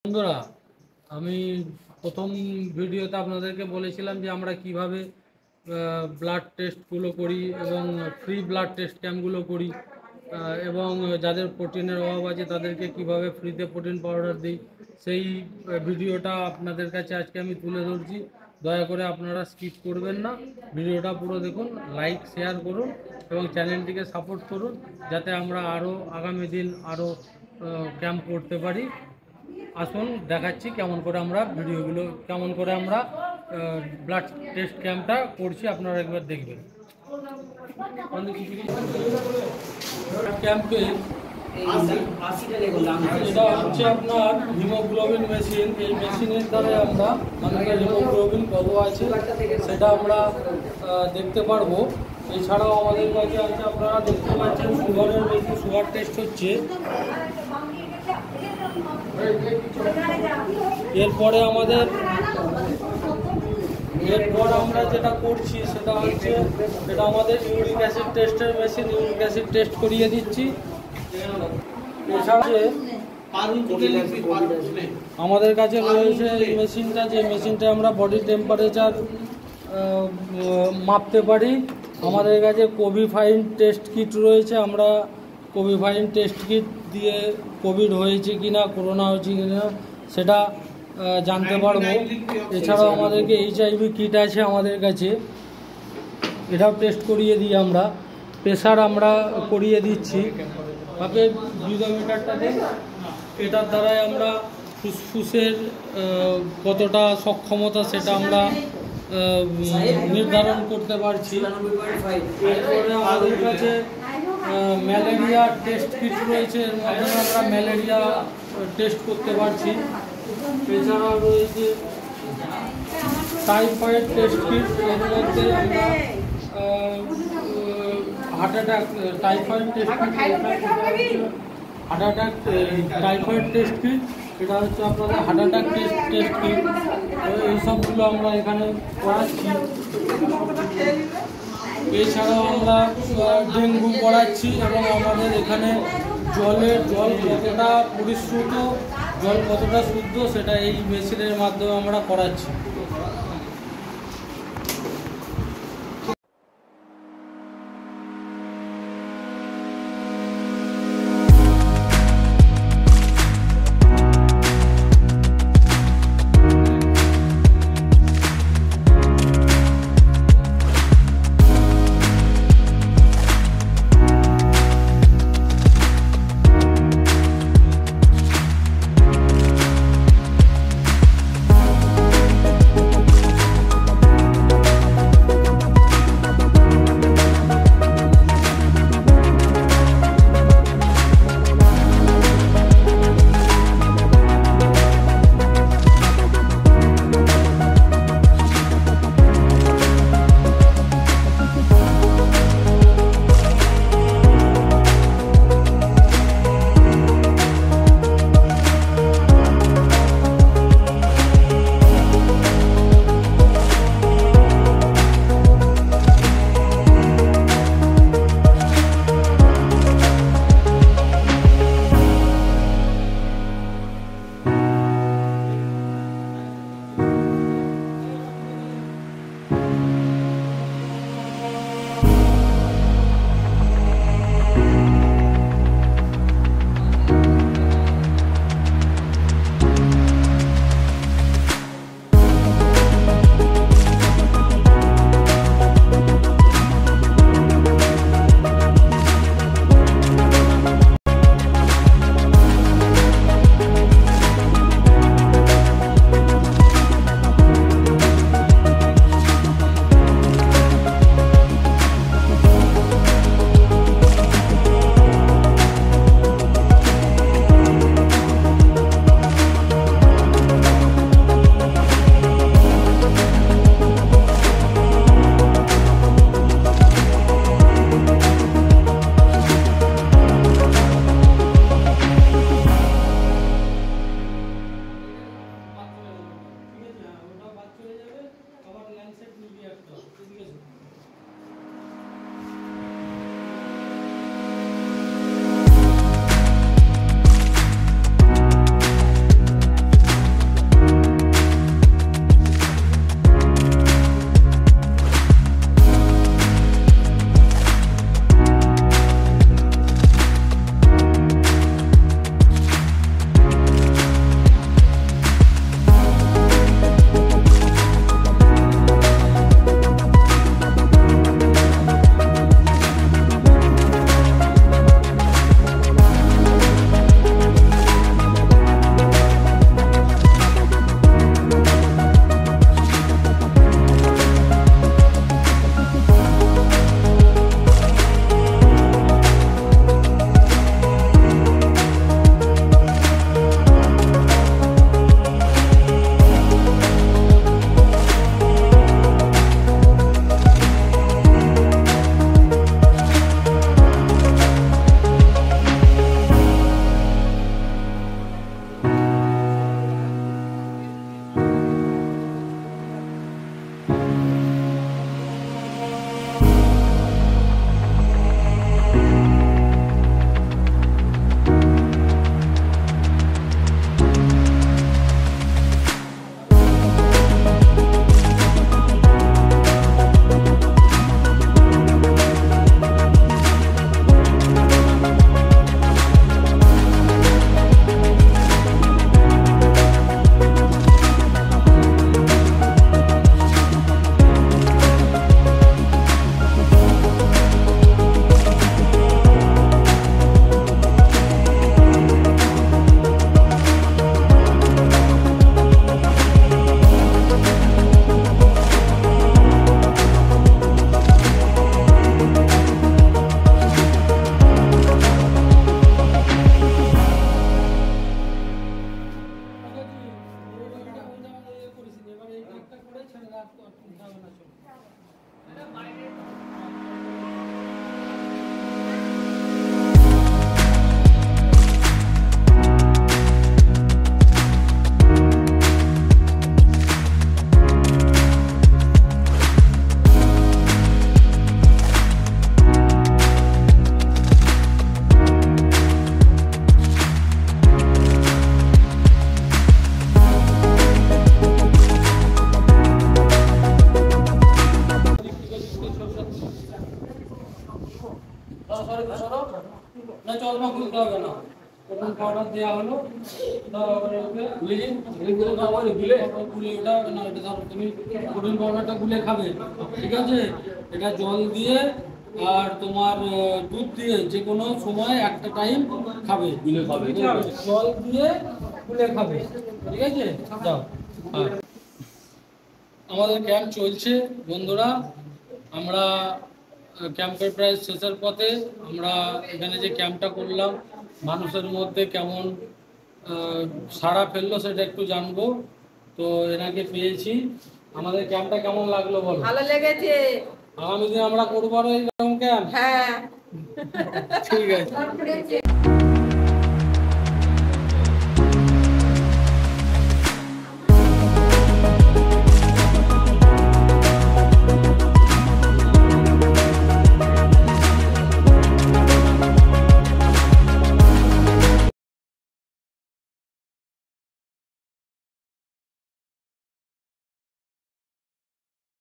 বন্ধুরা, আমি প্রথম ভিডিওতে আপনাদেরকে বলেছিলাম যে আমরা কিভাবে ব্লাড টেস্টগুলো করি এবং ফ্রি ব্লাড টেস্ট ক্যাম্পগুলো করি এবং যাদের প্রোটিনের অভাব আছে তাদেরকে কিভাবে ফ্রিতে প্রোটিন পাউডার দিই, সেই ভিডিওটা আপনাদের কাছে আজকে আমি তুলে ধরছি। দয়া করে আপনারা স্কিপ করবেন না, ভিডিওটা পুরো দেখুন, লাইক শেয়ার করুন এবং চ্যানেলটিকে সাপোর্ট করুন যাতে আমরা আরও আগামী দিন আরও ক্যাম্প করতে পারি। আসুন দেখাচ্ছি কেমন করে আমরা ব্লাড টেস্ট ক্যাম্পটা করছি, আপনারা একবার দেখবেন। ক্যাম্পে এটা হচ্ছে আপনার হিমোগ্লোবিন মেশিন। এই মেশিনের দ্বারা আমরা আমাদের হিমোগ্লোবিন কত আছে সেটা আমরা দেখতে পারবো। এছাড়াও আমাদের কাছে আছে, আপনারা দেখতে পাচ্ছেন সুগারের মেশিন, সুগার টেস্ট হচ্ছে। এরপর আমরা যেটা করছি সেটা হচ্ছে, এটা আমাদের ইউরিক অ্যাসিড টেস্টের মেশিন, ইউরিক অ্যাসিড টেস্ট করিয়ে দিচ্ছি। এছাড়া আমাদের কাছে রয়েছে এই মেশিনটা, যে মেশিনটা আমরা বডি টেম্পারেচার মাপতে পারি। আমাদের কাছে কোভিফাইন টেস্ট কিট রয়েছে, আমরা কোভিফাইন টেস্ট কিট দিয়ে কোভিড হয়েছে কিনা, করোনা হয়েছে কিনা সেটা জানতে পারবো। এছাড়াও আমাদেরকে HIV কিট আছে আমাদের কাছে, এটাও টেস্ট করিয়ে দিই আমরা। প্রেশার আমরা করিয়ে দিচ্ছি। তারপরে ভিউজোমিটারটা দিই, এটার দ্বারাই আমরা ফুসফুসের কতটা সক্ষমতা সেটা আমরা নির্ধারণ করতে পারছি। এরপরে আমাদের কাছে ম্যালেরিয়া টেস্ট কিট রয়েছে, এর মাধ্যমে আমরা ম্যালেরিয়া টেস্ট করতে পারছি। এছাড়াও রয়েছে টাইফয়েড টেস্ট কিট, এর মধ্যে আমরা heart attack typhoid test kit, heart attack typhoid test kit, এটা হচ্ছে আপনাদের হার্ট অ্যাটাক টেস্ট কিট। এইসবগুলো আমরা এখানে করাচ্ছি। এছাড়াও আমরা ডেঙ্গু করাচ্ছি এবং আমাদের এখানে জল কতটা পরিশ্রুত, জল কতটা শুদ্ধ সেটা এই মেশিনের মাধ্যমে আমরা করাচ্ছি। প্রোটিন পাউডার দেওয়া হলো, তারপরে ওকে গুলে ওটা না, এটা ধরো তুমি প্রোটিন পাউডারটা গুলে খাবে, ঠিক আছে? এটা জল দিয়ে আর তোমার দুধ দিয়ে যে কোনো সময় একটা টাইম খাবে, গুলে খাবে, জল দিয়ে গুলে খাবে, ঠিক আছে? যাও। আমাদের ক্যাম্প চলছে বন্ধুরা, আমরা ক্যাম্পের প্রায় শেষের পথে। আমরা এখানে যে ক্যাম্পটা করলাম মানুষের মধ্যে কেমন সাড়া ফেললো সেটা একটু জানবো। তো এনাকে পেয়েছি। আমাদের ক্যাম্পটা কেমন লাগলো বলো? ভালো লেগেছে। আগামী দিন আমরা করবো আরো এইরকম ক্যাম্প। হ্যাঁ, ঠিক আছে।